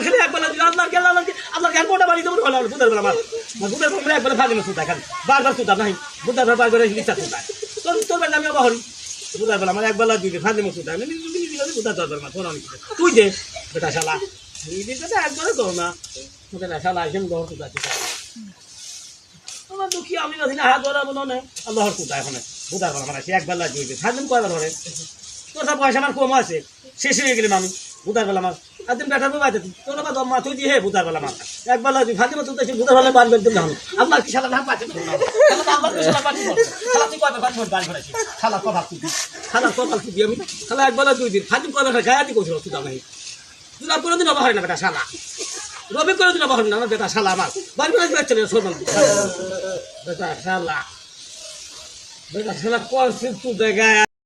খেলে একবার আপনার জ্ঞান কোটা বাড়ি দেবো বুধার বেলা আমার বুধার বেলা একবার ফাঁদিলে সুতা খালি বারবার সুতা নাই বুধার বেলা বার করে ইচ্ছা সুতা তোর বেলা আমিও বাহরি বুধার বেলা আমার একবেলা দুই ফাঁদিলে সুতা বুধার দরবার মা তোর অনেক তুই দে বেটা শালা একবারে করো না বেটা শালা আসেন গহর সুতা আমার দুঃখী আমি না হাত ধরাবো না আল্লাহর সুতা এখন বুধার বেলা মানে সে একবেলা দুই ফাঁদিম কয়বার ধরে তোর সব পয়সা আমার কম আছে শেষ হয়ে গেলাম আমি বুধার বেলা মাছ আদিন বেটার বাড়িতে তোর মা তুই দিয়ে বুধার বেলা মাছ একবার ফাঁদিমা তুলতে বুধার বেলা বাড়ি বের দিলে আপনার কি শালা পাচ্ছে শালা কভার তুই আমি শালা একবেলা 2 দিন ফাঁদিম কবে গায়াতি করছিল তুই নাই তুই আর কোনোদিন অবাহ হয় না বেটা শালা রবি কোনোদিন অবাহ হয় না আমার বেটা শালা আমার বাড়ি বেড়ে চলে শোন বেটা শালা করছিস তুই দেখা